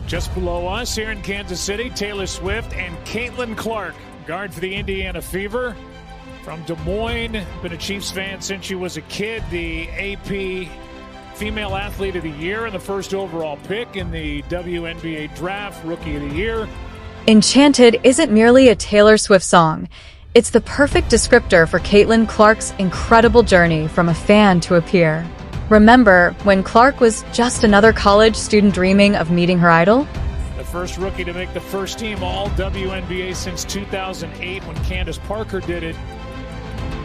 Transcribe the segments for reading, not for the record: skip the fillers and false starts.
Just below us here in Kansas City, Taylor Swift and Caitlin Clark, guard for the Indiana Fever. From Des Moines, been a Chiefs fan since she was a kid. The AP Female Athlete of the Year and the first overall pick in the WNBA draft, Rookie of the Year. Enchanted isn't merely a Taylor Swift song. It's the perfect descriptor for Caitlin Clark's incredible journey from a fan to a peer. Remember when Clark was just another college student dreaming of meeting her idol? The first rookie to make the first team all WNBA since 2008 when Candace Parker did it.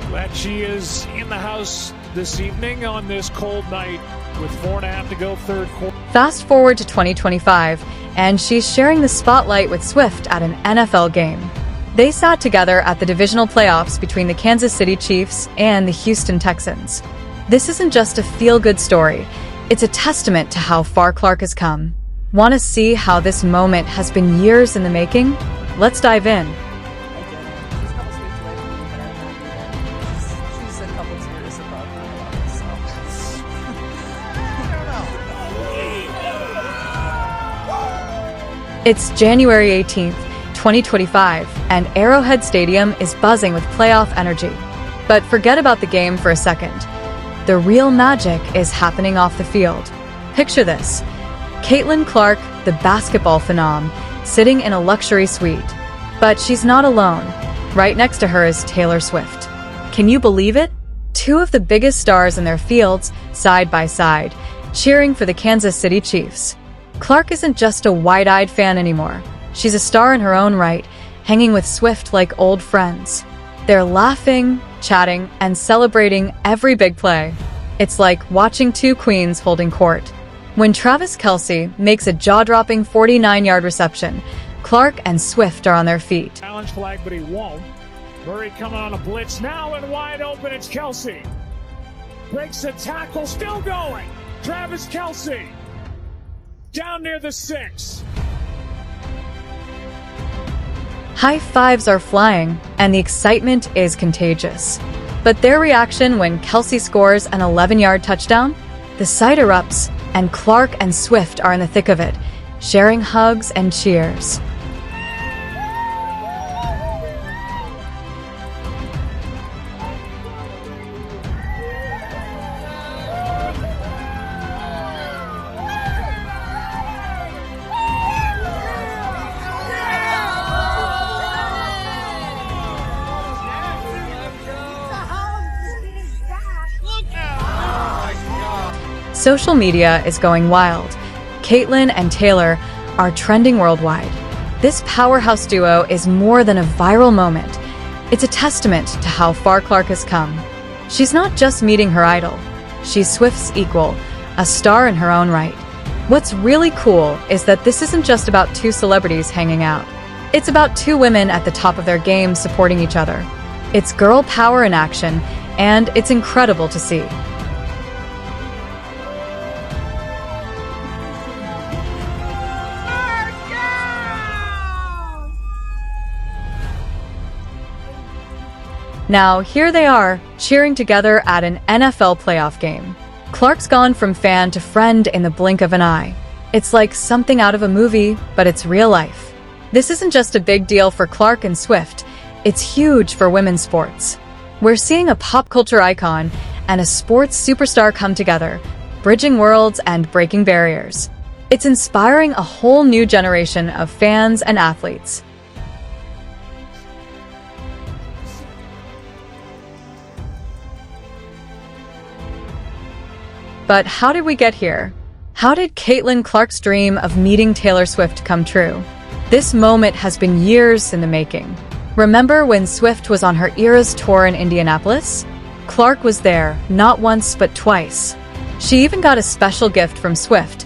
Glad she is in the house this evening on this cold night with 4.5 to go third quarter. Fast forward to 2025, and she's sharing the spotlight with Swift at an NFL game. They sat together at the divisional playoffs between the Kansas City Chiefs and the Houston Texans. This isn't just a feel-good story. It's a testament to how far Clark has come. Want to see how this moment has been years in the making? Let's dive in. I did. She's a couple states away from me, but I'm not either. She's a couple tiers above me, so. I don't know. It's January 18th, 2025, and Arrowhead Stadium is buzzing with playoff energy. But forget about the game for a second. The real magic is happening off the field. Picture this. Caitlin Clark, the basketball phenom, sitting in a luxury suite. But she's not alone. Right next to her is Taylor Swift. Can you believe it? Two of the biggest stars in their fields, side by side, cheering for the Kansas City Chiefs. Clark isn't just a wide-eyed fan anymore. She's a star in her own right, hanging with Swift like old friends. They're laughing, chatting, and celebrating every big play. It's like watching two queens holding court. When Travis Kelce makes a jaw-dropping 49-yard reception, Clark and Swift are on their feet. Challenge flag, but he won't. Murray coming on a blitz now and wide open. It's Kelce. Breaks the tackle, still going. Travis Kelce. Down near the 6. High fives are flying, and the excitement is contagious. But their reaction when Kelce scores an 11-yard touchdown? The site erupts, and Clark and Swift are in the thick of it, sharing hugs and cheers. Social media is going wild. Caitlin and Taylor are trending worldwide. This powerhouse duo is more than a viral moment. It's a testament to how far Clark has come. She's not just meeting her idol. She's Swift's equal, a star in her own right. What's really cool is that this isn't just about two celebrities hanging out. It's about two women at the top of their game supporting each other. It's girl power in action, and it's incredible to see. Now, here they are, cheering together at an NFL playoff game. Clark's gone from fan to friend in the blink of an eye. It's like something out of a movie, but it's real life. This isn't just a big deal for Clark and Swift, it's huge for women's sports. We're seeing a pop culture icon and a sports superstar come together, bridging worlds and breaking barriers. It's inspiring a whole new generation of fans and athletes. But how did we get here? How did Caitlin Clark's dream of meeting Taylor Swift come true? This moment has been years in the making. Remember when Swift was on her Eras tour in Indianapolis? Clark was there, not once but twice. She even got a special gift from Swift,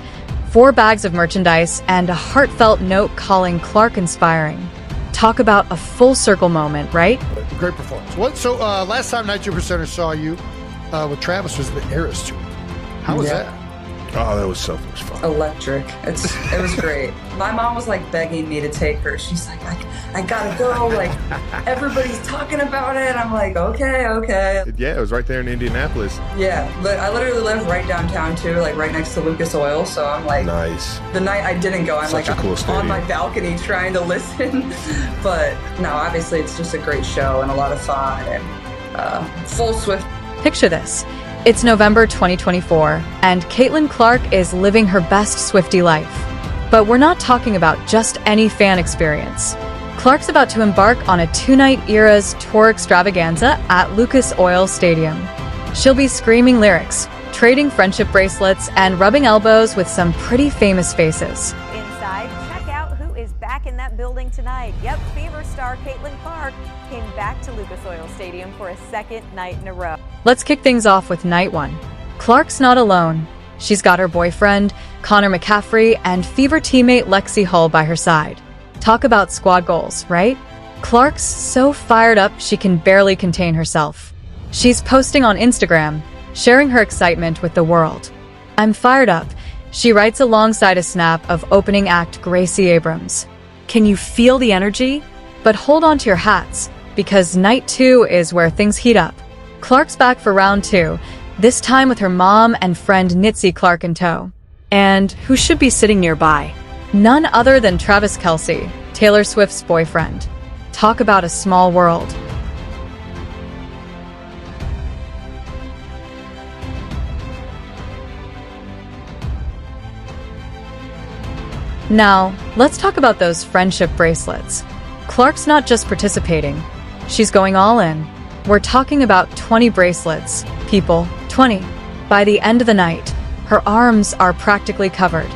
4 bags of merchandise and a heartfelt note calling Clark inspiring. Talk about a full circle moment, right? Great performance. So last time 92% saw you with Travis was the Eras tour. How was that? Oh, that was so much fun. Electric. It was great. My mom was like begging me to take her. She's like, I gotta go. Like, everybody's talking about it. I'm like, okay. Yeah, it was right there in Indianapolis. Yeah, but I literally live right downtown too, like right next to Lucas Oil. So I'm like, nice. The night I didn't go, I'm Such like a cool on my balcony trying to listen. But no, obviously it's just a great show and a lot of fun and full Swift. Picture this. It's November 2024, and Caitlin Clark is living her best Swiftie life. But we're not talking about just any fan experience. Clark's about to embark on a 2-night Eras tour extravaganza at Lucas Oil Stadium. She'll be screaming lyrics, trading friendship bracelets, and rubbing elbows with some pretty famous faces. Inside, check out who is back in that building tonight. Yep, Fever star Caitlin Clark came back to Lucas Oil Stadium for a second night in a row. Let's kick things off with night one. Clark's not alone. She's got her boyfriend, Connor McCaffrey, and Fever teammate Lexi Hull by her side. Talk about squad goals, right? Clark's so fired up she can barely contain herself. She's posting on Instagram, sharing her excitement with the world. "I'm fired up," she writes alongside a snap of opening act Gracie Abrams. Can you feel the energy? But hold on to your hats, because night two is where things heat up. Clark's back for round two, this time with her mom and friend Nitzy Clark in tow. And who should be sitting nearby? None other than Travis Kelce, Taylor Swift's boyfriend. Talk about a small world. Now, let's talk about those friendship bracelets. Clark's not just participating, she's going all in. We're talking about 20 bracelets, people, 20. By the end of the night, her arms are practically covered.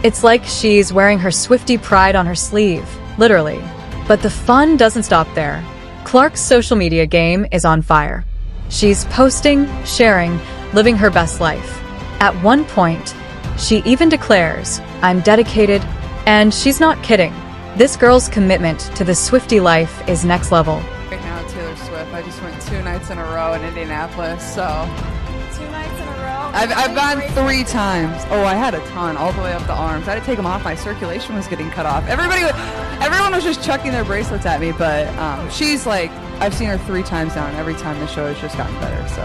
It's like she's wearing her Swiftie pride on her sleeve, literally. But the fun doesn't stop there. Clark's social media game is on fire. She's posting, sharing, living her best life. At one point, she even declares, "I'm dedicated," and she's not kidding. This girl's commitment to the Swiftie life is next level. Right now, Taylor Swift. I just went 2 nights in a row in Indianapolis, so 2 nights in a row. I've gone 3 times. Oh, I had a ton, all the way up the arms. I had to take them off. My circulation was getting cut off. Everyone was just chucking their bracelets at me, but she's like, I've seen her 3 times now, and every time the show has just gotten better. So,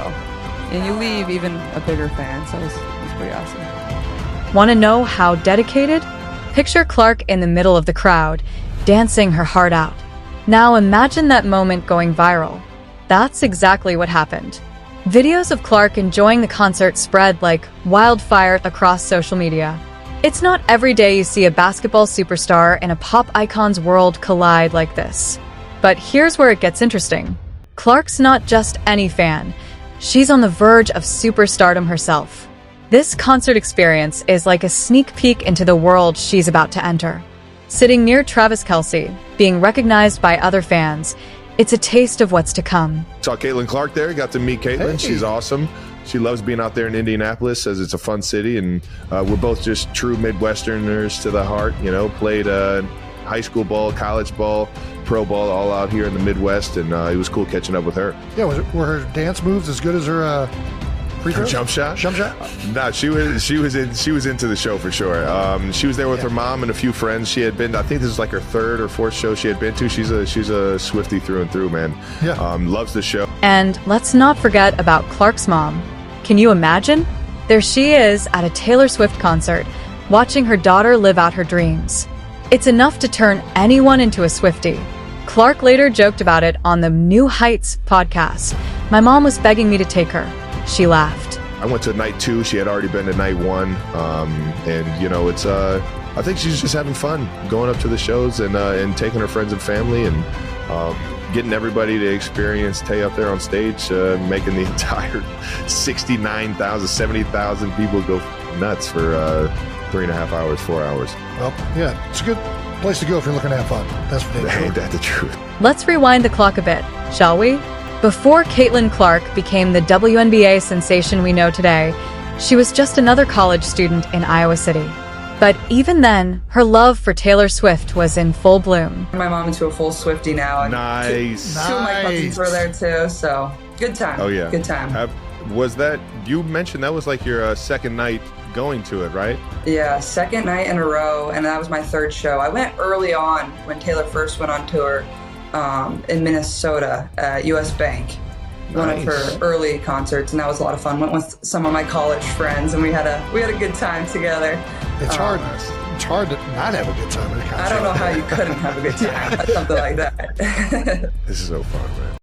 and you leave even a bigger fan. So it was pretty awesome. Want to know how dedicated? Picture Clark in the middle of the crowd, dancing her heart out. Now imagine that moment going viral. That's exactly what happened. Videos of Clark enjoying the concert spread like wildfire across social media. It's not every day you see a basketball superstar and a pop icon's world collide like this. But here's where it gets interesting. Clark's not just any fan. She's on the verge of superstardom herself. This concert experience is like a sneak peek into the world she's about to enter. Sitting near Travis Kelce, being recognized by other fans, it's a taste of what's to come. Saw Caitlin Clark there, got to meet Caitlin. Hey. She's awesome. She loves being out there in Indianapolis, says it's a fun city, and we're both just true Midwesterners to the heart, you know, played high school ball, college ball, pro ball, all out here in the Midwest, and it was cool catching up with her. Yeah, were her dance moves as good as her Her jump shot? Jump shot? No, she was into the show for sure. She was there with her mom and a few friends. She had been, I think this is like her 3rd or 4th show she had been to. She's a Swiftie through and through, man. Yeah. Loves the show. And let's not forget about Clark's mom. Can you imagine? There she is at a Taylor Swift concert, watching her daughter live out her dreams. It's enough to turn anyone into a Swiftie. Clark later joked about it on the New Heights podcast. "My mom was begging me to take her." She laughed. I went to night 2. She had already been to night 1. And, you know, it's, I think she's just having fun going up to the shows and taking her friends and family and getting everybody to experience Tay up there on stage, making the entire 69,000, 70,000 people go nuts for 3.5 hours, 4 hours. Well, yeah, it's a good place to go if you're looking to have fun. That's for damn sure. Ain't that the truth? Let's rewind the clock a bit, shall we? Before Caitlin Clark became the WNBA sensation we know today, she was just another college student in Iowa City. But even then, her love for Taylor Swift was in full bloom. My mom into a full Swiftie now. And Nice. Two of my cousins were there too, so good time. Oh, yeah. Good time. Was that, you mentioned that was like your second night going to it, right? Yeah, second night in a row, and that was my third show. I went early on when Taylor first went on tour in Minnesota at US Bank. One of her early concerts, and that was a lot of fun. Went with some of my college friends, and we had a good time together. It's hard to not have a good time at a concert. I don't know how you couldn't have a good time at something like that. This is so fun, man.